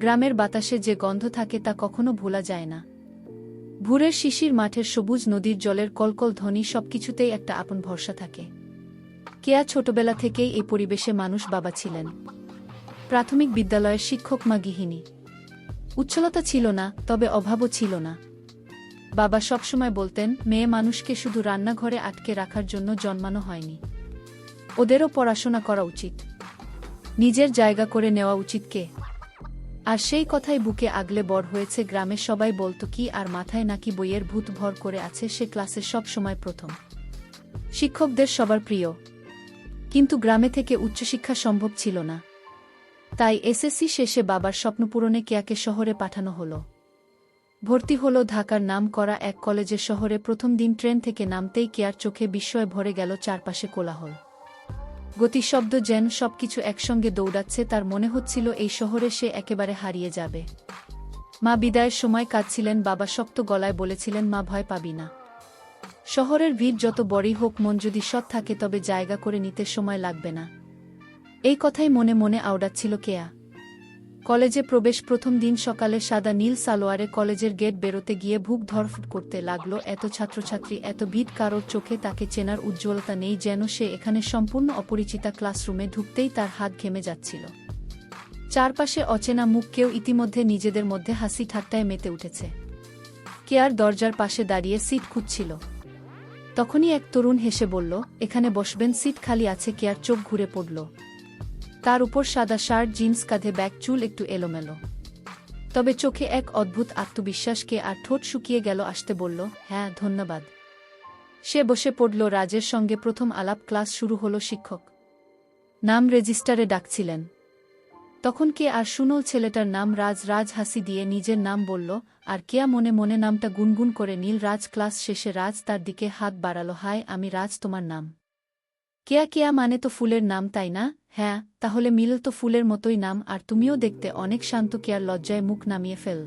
গ্রামের বাতাসে যে গন্ধ থাকে তা কখনো ভোলা যায় না। ভোরের শিশির, মাঠের সবুজ, নদীর জলের কলকল ধ্বনি সবকিছুতেই একটা আপন ভরসা থাকে। কেয়া ছোটবেলা থেকেই এই পরিবেশে মানুষ বাবা ছিলেন প্রাথমিক বিদ্যালয়ের শিক্ষক, মা গৃহিণী। উচ্ছলতা ছিল না, তবে অভাবও ছিল না। বাবা সবসময় বলতেন, মেয়ে মানুষকে শুধু রান্নাঘরে আটকে রাখার জন্য জন্মানো হয়নি, ওদেরও পড়াশোনা করা উচিত, নিজের জায়গা করে নেওয়া উচিত। কে আর সেই কথাই বুকে আগলে বড় হয়েছে। গ্রামের সবাই বলতো কি আর মাথায় নাকি বইয়ের ভূত ভর করে আছে, সে ক্লাসে সব সময় প্রথম, শিক্ষকদের সবার প্রিয়। কিন্তু গ্রামে থেকে উচ্চশিক্ষা সম্ভব ছিল না। তাই এসএসসি শেষে বাবার স্বপ্নপূরণে কেয়াকে শহরে পাঠানো হলো। ভর্তি হলো ঢাকার নাম করা এক কলেজে। শহরে প্রথম দিন ট্রেন থেকে নামতেই কেয়ার চোখে বিস্ময়ে ভরে গেল। চারপাশে কোলাহল, গতিশব্দ, যেন সবকিছু একসঙ্গে দৌড়াচ্ছে। তার মনে হচ্ছিল এই শহরে সে একেবারে হারিয়ে যাবে। মা বিদায়ের সময় কাঁদছিলেন। বাবা শক্ত গলায় বলেছিলেন, মা, ভয় পাবি না। শহরের ভিড় যত বড়ই হোক, মন যদি সৎ থাকে তবে জায়গা করে নিতে সময় লাগবে না। এই কথাই মনে মনে আওড়াচ্ছিল কেয়া। কলেজে প্রবেশ প্রথম দিন সকালে সাদা নীল সালোয়ারে কলেজের গেট বেরোতে গিয়ে বুক ধড়ফড় করতে লাগলো। এত ছাত্রছাত্রী, এত ভিড়, কারোর চোখে তাকে চেনার উজ্জ্বলতা নেই, যেন সে এখানে সম্পূর্ণ অপরিচিতা। ক্লাসরুমে ঢুকতেই তার হাত ঘেমে যাচ্ছিল। চারপাশে অচেনা মুখ, কেউ ইতিমধ্যে নিজেদের মধ্যে হাসি ঠাট্টায় মেতে উঠেছে। কেয়ার দরজার পাশে দাঁড়িয়ে সিট খুঁজছিল। তখনই এক তরুণ হেসে বলল, এখানে বসবেন, সিট খালি আছে। কেয়ার চোখ ঘুরে পড়ল। তার উপর সাদা শার্ট, জিন্স, কাঁধে ব্যাগ, চুল একটু এলোমেলো, তবে চোখে এক অদ্ভুত আত্মবিশ্বাস। কে আর ঠোঁট শুকিয়ে গেল। আসতে বলল, হ্যাঁ ধন্যবাদ। সে বসে পড়ল। রাজের সঙ্গে প্রথম আলাপ। ক্লাস শুরু হলো। শিক্ষক নাম রেজিস্টারে ডাকছিলেন। তখন কে আর শুনল ছেলেটার নাম রাজ। রাজ হাসি দিয়ে নিজের নাম বলল, আর কেয়া মনে মনে নামটা গুনগুন করে নীল রাজ। ক্লাস শেষে রাজ তার দিকে হাত বাড়ালো। হাই, আমি রাজ, তোমার নাম? কেয়া, কেয়া মানে তো ফুলের নাম, তাই না? হ্যাঁ, তাহলে মিল তো ফুলের মতোই নাম, আর তুমিও দেখতে অনেক শান্ত। কেয়ার লজ্জায় মুখ নামিয়ে ফেল।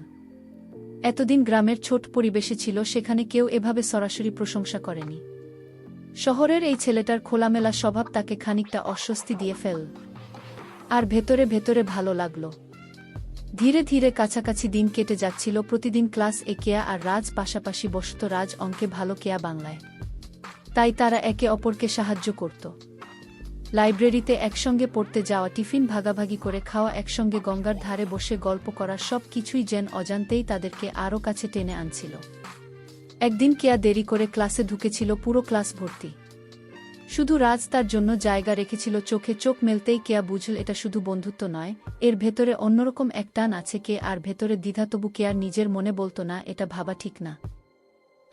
এতদিন গ্রামের ছোট পরিবেশে ছিল, সেখানে কেউ এভাবে সরাসরি প্রশংসা করেনি। শহরের এই ছেলেটার খোলামেলা স্বভাব তাকে খানিকটা অস্বস্তি দিয়ে ফেল। আর ভেতরে ভেতরে ভালো লাগলো। ধীরে ধীরে কাছাকাছি দিন কেটে যাচ্ছিল। প্রতিদিন ক্লাস এ কেয়া আর রাজ পাশাপাশি বসত। রাজ অঙ্কে ভালো, কেয়া বাংলায়, তাই তারা একে অপরকে সাহায্য করত। লাইব্রেরিতে একসঙ্গে পড়তে যাওয়া, টিফিন ভাগাভাগি করে খাওয়া, একসঙ্গে গঙ্গার ধারে বসে গল্প করা, সব কিছুই যেন অজান্তেই তাদেরকে আরও কাছে টেনে আনছিল। একদিন কেয়া দেরি করে ক্লাসে ঢুকেছিল। পুরো ক্লাস ভর্তি, শুধু রাজ তার জন্য জায়গা রেখেছিল। চোখে চোখ মেলতেই কেয়া বুঝল এটা শুধু বন্ধুত্ব নয়, এর ভেতরে অন্যরকম এক টান আছে। কে আর ভেতরে দ্বিধা, তবু কেয়ার নিজের মনে বলতো না, এটা ভাবা ঠিক না।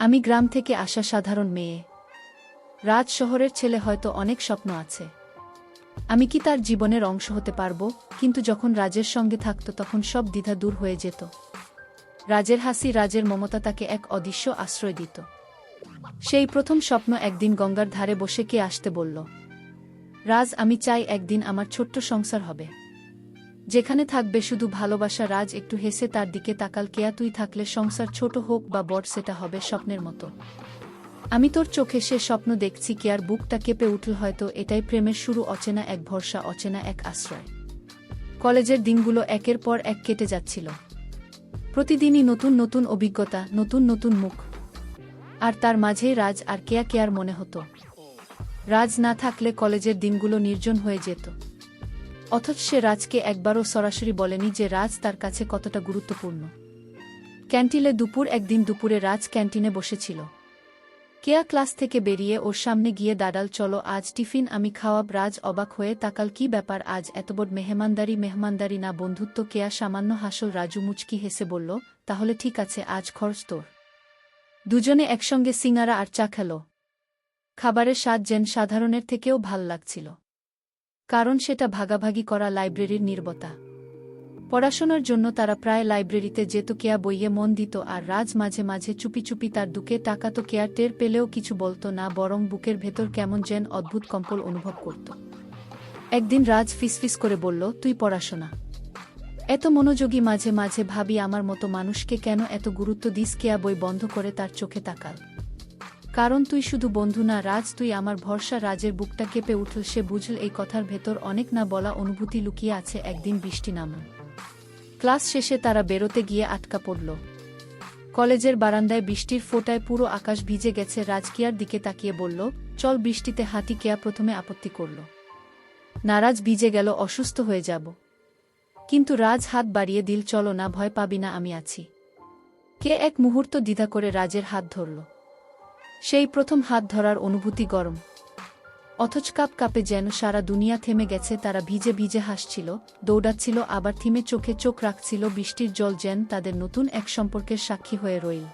আমি গ্রাম থেকে আসা সাধারণ মেয়ে, রাজ শহরের ছেলে, হয়তো অনেক স্বপ্ন আছে, আমি কি তার জীবনের অংশ হতে পারবো? কিন্তু যখন রাজের সঙ্গে থাকত তখন সব দ্বিধা দূর হয়ে যেত। রাজের হাসি, রাজের মমতা তাকে এক অদৃশ্য আশ্রয় দিত। সেই প্রথম স্বপ্ন। একদিন গঙ্গার ধারে বসে কে আসতে বলল, রাজ, আমি চাই একদিন আমার ছোট্ট সংসার হবে, যেখানে থাকবে শুধু ভালোবাসা। রাজ একটু হেসে তার দিকে তাকাল। কেয়া, তুই থাকলে সংসার ছোট হোক বা বড়, সেটা হবে স্বপ্নের মতো। আমি তোর চোখে সে স্বপ্ন দেখছি। কেয়ার বুকটা কেঁপে উঠল। হয়তো এটাই প্রেমের শুরু, অচেনা এক ভরসা, অচেনা এক আশ্রয়। কলেজের দিনগুলো একের পর এক কেটে যাচ্ছিল। প্রতিদিনই নতুন নতুন অভিজ্ঞতা, নতুন নতুন মুখ, আর তার মাঝেই রাজ আর কেয়া। কেয়ার মনে হতো রাজ না থাকলে কলেজের দিনগুলো নির্জন হয়ে যেত। অথচ সে রাজকে একবারও সরাসরি বলেনি যে রাজ তার কাছে কতটা গুরুত্বপূর্ণ। ক্যান্টিনে দুপুর। একদিন দুপুরে রাজ ক্যান্টিনে বসেছিল। কেয়া ক্লাস থেকে বেরিয়ে ওর সামনে গিয়ে দাঁড়াল। চলো আজ টিফিন আমি খাওয়াব। রাজ অবাক হয়ে তাকাল। কি ব্যাপার, আজ এত বড় মেহমানদারি? মেহমানদারি না, বন্ধুত্ব। কেয়া সামান্য হাসল। রাজু মুচকি হেসে বলল, তাহলে ঠিক আছে, আজ খরচ তোর। দুজনে একসঙ্গে সিঙ্গারা আর চা খেল। খাবারের স্বাদ যেন সাধারণের থেকেও ভাল লাগছিল, কারণ সেটা ভাগাভাগি করা। লাইব্রেরির নীরবতা। পড়াশোনার জন্য তারা প্রায় লাইব্রেরিতে যেত। কেয়া বইয়ে মন দিত, আর রাজ মাঝে মাঝে চুপি চুপি তার দিকে তাকাত। কেয়া টের পেলেও কিছু বলত না, বরং বুকের ভেতর কেমন যেন অদ্ভুত কম্পন অনুভব করত। একদিন রাজ ফিসফিস করে বলল, তুই পড়াশোনা এত মনোযোগী, মাঝে মাঝে ভাবি আমার মতো মানুষকে কেন এত গুরুত্ব দিস? কেয়া বই বন্ধ করে তার চোখে তাকাল। কারণ তুই শুধু বন্ধু না রাজ, তুই আমার ভরসা। রাজের বুকটা কেঁপে উঠল। সে বুঝল এই কথার ভেতর অনেক না বলা অনুভূতি লুকিয়ে আছে। একদিন বৃষ্টি নামল। ক্লাস শেষে তারা বেরোতে গিয়ে আটকা পড়ল। কলেজের বারান্দায় বৃষ্টির ফোঁটায় পুরো আকাশ ভিজে গেছে। রাজ কেয়ার দিকে তাকিয়ে বলল, চল বৃষ্টিতে হাঁটি। কেয়া প্রথমে আপত্তি করল। নারাজ ভিজে গেল, অসুস্থ হয়ে যাব। কিন্তু রাজ হাত বাড়িয়ে দিল, চলো না, ভয় পাবি না, আমি আছি। কে এক মুহূর্ত দ্বিধা করে রাজের হাত ধরল। সেই প্রথম হাত ধরার অনুভূতি গরম, অথচ কাপ কাপে, যেন সারা দুনিয়া থেমে গেছে। তারা ভিজে ভিজে হাসছিল, দৌড়াচ্ছিল, আবার থিমে চোখে চোখ রাখছিল। বৃষ্টির জল যেন তাদের নতুন এক সম্পর্কের সাক্ষী হয়ে রইল।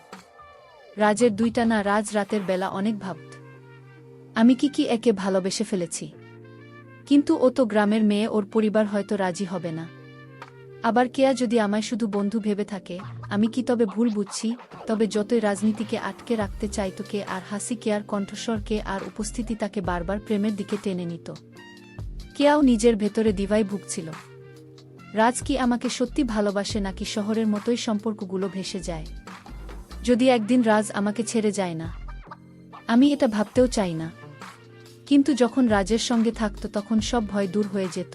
রাজের দুইটা না, রাজ রাতের বেলা অনেক ভাবত, আমি কি একে ভালোবেসে ফেলেছি। কিন্তু ও তো গ্রামের মেয়ে, ওর পরিবার হয়তো রাজি হবে না। আবার কেয়া যদি আমায় শুধু বন্ধু ভেবে থাকে, আমি কি তবে ভুল বুঝছি? তবে যতই রাজনীতিকে আটকে রাখতে চাইত কে আর হাসি, কেয়ার কণ্ঠস্বর, কে আর উপস্থিতি তাকে বারবার প্রেমের দিকে টেনে নিত। কেয়াও নিজের ভেতরে দিভাই ভুগছিল। রাজ কি আমাকে সত্যি ভালোবাসে, নাকি শহরের মতোই সম্পর্কগুলো ভেসে যায়? যদি একদিন রাজ আমাকে ছেড়ে যায় না, আমি এটা ভাবতেও চাই না। কিন্তু যখন রাজের সঙ্গে থাকত তখন সব ভয় দূর হয়ে যেত।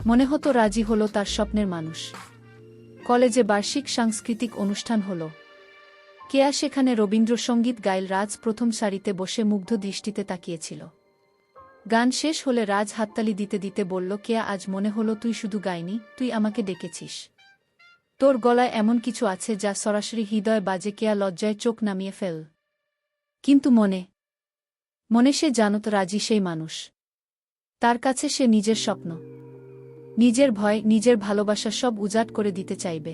মনে হতো রাজি হলো তার স্বপ্নের মানুষ। কলেজে বার্ষিক সাংস্কৃতিক অনুষ্ঠান হলো। কেয়া সেখানে রবীন্দ্রসঙ্গীত গাইল। রাজ প্রথম সারিতে বসে মুগ্ধ দৃষ্টিতে তাকিয়েছিল। গান শেষ হলে রাজ হাততালি দিতে দিতে বলল, কেয়া, আজ মনে হলো তুই শুধু গাইনি, তুই আমাকে ডেকেছিস। তোর গলায় এমন কিছু আছে যা সরাসরি হৃদয় বাজে। কেয়া লজ্জায় চোখ নামিয়ে ফেল। কিন্তু মনে মনে সে জানত রাজি সেই মানুষ। তার কাছে সে নিজের স্বপ্ন, নিজের ভয়, নিজের ভালোবাসা সব উজাড় করে দিতে চাইবে।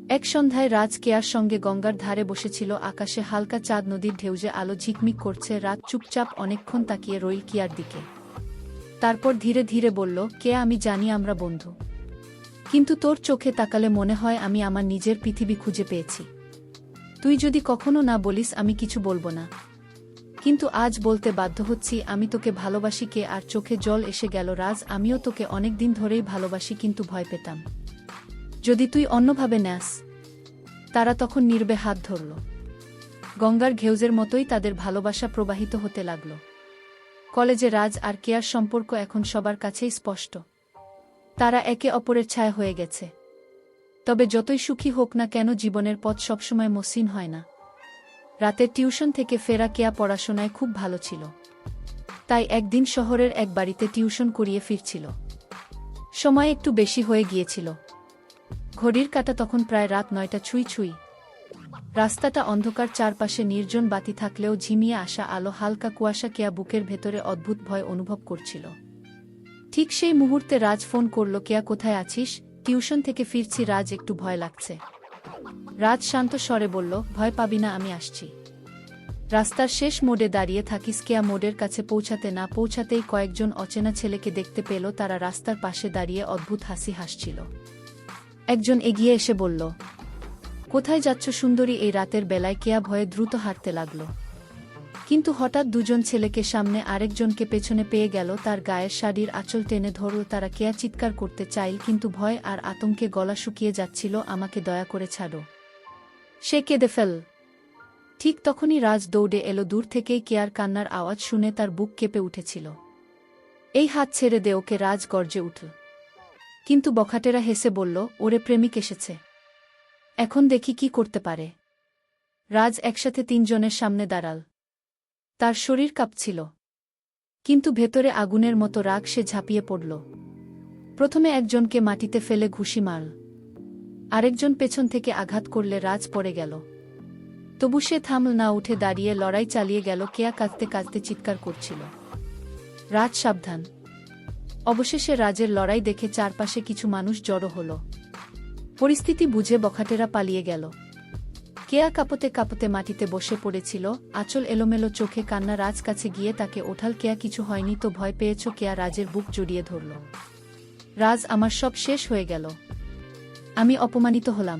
এক সন্ধ্যায় রাজ কেয়ার সঙ্গে গঙ্গার ধারে বসেছিল। আকাশে হালকা চাঁদ, নদীর ঢেউজে আলো ঝিকমিক করছে। রাত চুপচাপ অনেকক্ষণ তাকিয়ে রইল কিয়ার দিকে। তারপর ধীরে ধীরে বলল, কেয়া, আমি জানি আমরা বন্ধু, কিন্তু তোর চোখে তাকালে মনে হয় আমি আমার নিজের পৃথিবী খুঁজে পেয়েছি। তুই যদি কখনো না বলিস আমি কিছু বলবো না, কিন্তু আজ বলতে বাধ্য হচ্ছি, আমি তোকে ভালোবাসি। কে আর চোখে জল এসে গেল। রাজ, আমিও তোকে অনেক দিন ধরেই ভালোবাসি, কিন্তু ভয় পেতাম যদি তুই অন্যভাবে নেস। তারা তখন নীরবে হাত ধরল। গঙ্গার ঘেউজের মতোই তাদের ভালোবাসা প্রবাহিত হতে লাগল। কলেজে রাজ আর কেয়ার সম্পর্ক এখন সবার কাছেই স্পষ্ট। তারা একে অপরের ছায়া হয়ে গেছে। তবে যতই সুখী হোক না কেন, জীবনের পথ সবসময় মসৃণ হয় না। রাতের টিউশন থেকে ফেরা কেয়া পড়াশোনায় খুব ভালো ছিল। তাই একদিন শহরের এক বাড়িতে টিউশন করিয়ে ফিরছিল। সময় একটু বেশি হয়ে গিয়েছিল। ঘড়ির কাঁটা তখন প্রায় রাত ৯টা ছুঁই ছুঁই। রাস্তাটা অন্ধকার, চারপাশে নির্জন বাতি থাকলেও ঝিমিয়ে আসা আলো, হালকা কুয়াশা। কেয়া বুকের ভেতরে অদ্ভুত ভয় অনুভব করছিল। ঠিক সেই মুহূর্তে রাজ ফোন করল। কেয়া, কোথায় আছিস? টিউশন থেকে ফিরছি রাজ, একটু ভয় লাগছে। রাজ শান্ত স্বরে বলল, ভয় পাবি না, আমি আসছি। রাস্তার শেষ মোড়ে দাঁড়িয়ে থাকিস। কেয়া মোড়ের কাছে পৌঁছাতে না পৌঁছাতেই কয়েকজন অচেনা ছেলেকে দেখতে পেল। তারা রাস্তার পাশে দাঁড়িয়ে অদ্ভুত হাসি হাসছিল। একজন এগিয়ে এসে বলল, কোথায় যাচ্ছ সুন্দরী এই রাতের বেলায়? কেয়া ভয়ে দ্রুত হাঁটতে লাগল। কিন্তু হঠাৎ দুজন ছেলেকে সামনে, আরেকজনকে পেছনে পেয়ে গেল। তার গায়ের শাড়ির আঁচল টেনে ধরল তারা। কেয়া চিৎকার করতে চাইল, কিন্তু ভয় আর আতঙ্কে গলা শুকিয়ে যাচ্ছিল। আমাকে দয়া করে ছাড়ো, সে কেঁদে ফেল। ঠিক তখনই রাজ দৌড়ে এলো। দূর থেকেই কেয়ার কান্নার আওয়াজ শুনে তার বুক কেঁপে উঠেছিল। এই হাত ছেড়ে দে ওকে, রাজ গর্জে উঠল। কিন্তু বখাটেরা হেসে বলল, ওরে প্রেমিক এসেছে, এখন দেখি কি করতে পারে। রাজ একসাথে তিনজনের সামনে দাঁড়াল। তার শরীর কাঁপছিল, কিন্তু ভেতরে আগুনের মতো রাগ। সে ঝাঁপিয়ে পড়ল। প্রথমে একজনকে মাটিতে ফেলে ঘুষি মারল, আরেকজন পেছন থেকে আঘাত করলে রাজ পড়ে গেল। তবু সে থামল না, উঠে দাঁড়িয়ে লড়াই চালিয়ে গেল। কেয়া কাঁদতে কাঁদতে চিৎকার করছিল, রাজ সাবধান। অবশেষে রাজের লড়াই দেখে চারপাশে কিছু মানুষ জড়ো হল। পরিস্থিতি বুঝে বখাটেরা পালিয়ে গেল। কেয়া কাঁপতে কাঁপতে মাটিতে বসে পড়েছিল, আঁচল এলোমেলো, চোখে কান্না। রাজ কাছে গিয়ে তাকে ওঠাল। কেয়া, কিছু হয়নি তো? ভয় পেয়েছ? কেয়া রাজের বুক জড়িয়ে ধরল। রাজ, আমার সব শেষ হয়ে গেল। আমি অপমানিত হলাম।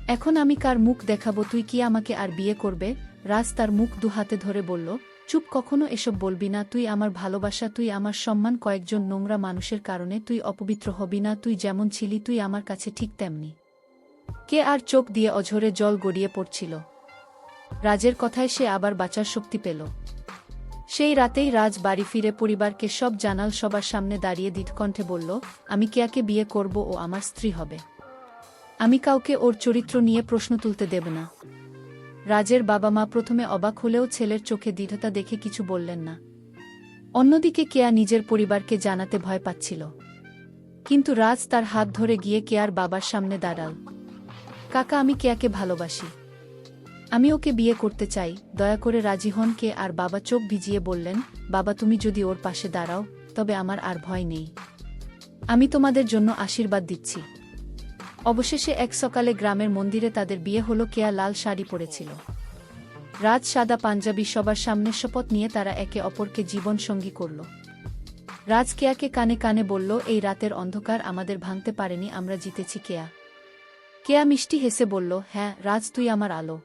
এখন আমি কার মুখ দেখাবো? তুই কি আমাকে আর বিয়ে করবে? রাজ তার মুখ দু হাতে ধরে বলল, চুপ, কখনো এসব বলবি না। তুই আমার ভালোবাসা, তুই আমার সম্মান। কয়েকজন নোংরা মানুষের কারণে তুই অপবিত্র হবি না। তুই যেমন ছিলি, তুই আমার কাছে ঠিক তেমনি। কে আর চোখ দিয়ে অঝরে জল গড়িয়ে পড়ছিল। রাজের কথায় সে আবার বাঁচার শক্তি পেল। সেই রাতেই রাজ বাড়ি ফিরে পরিবারকে সব জানাল, সবার সামনে দাঁড়িয়ে দৃঢ়কণ্ঠে বলল, আমি কেয়াকে বিয়ে করব, ও আমার স্ত্রী হবে। আমি কাউকে ওর চরিত্র নিয়ে প্রশ্ন তুলতে দেব না। রাজের বাবা মা প্রথমে অবাক হলেও ছেলের চোখে দৃঢ়তা দেখে কিছু বললেন না। অন্যদিকে কেয়া নিজের পরিবারকে জানাতে ভয় পাচ্ছিল। কিন্তু রাজ তার হাত ধরে গিয়ে কেয়ার বাবার সামনে দাঁড়াল। কাকা, আমি কেয়াকে ভালোবাসি। আমি ওকে বিয়ে করতে চাই, দয়া করে রাজি হন। কে আর বাবা চোখ ভিজিয়ে বললেন, বাবা, তুমি যদি ওর পাশে দাঁড়াও তবে আমার আর ভয় নেই। আমি তোমাদের জন্য আশীর্বাদ দিচ্ছি। অবশেষে এক সকালে গ্রামের মন্দিরে তাদের বিয়ে হলো। কেয়া লাল শাড়ি পরেছিল, রাজ সাদা পাঞ্জাবি। সবার সামনে শপথ নিয়ে তারা একে অপরকে জীবন সঙ্গী করল। রাজ কেয়াকে কানে কানে বলল, এই রাতের অন্ধকার আমাদের ভাঙতে পারেনি, আমরা জিতেছি কেয়া। কেয়া মিষ্টি হেসে বলল, হ্যাঁ রাজ, তুই আমার আলো।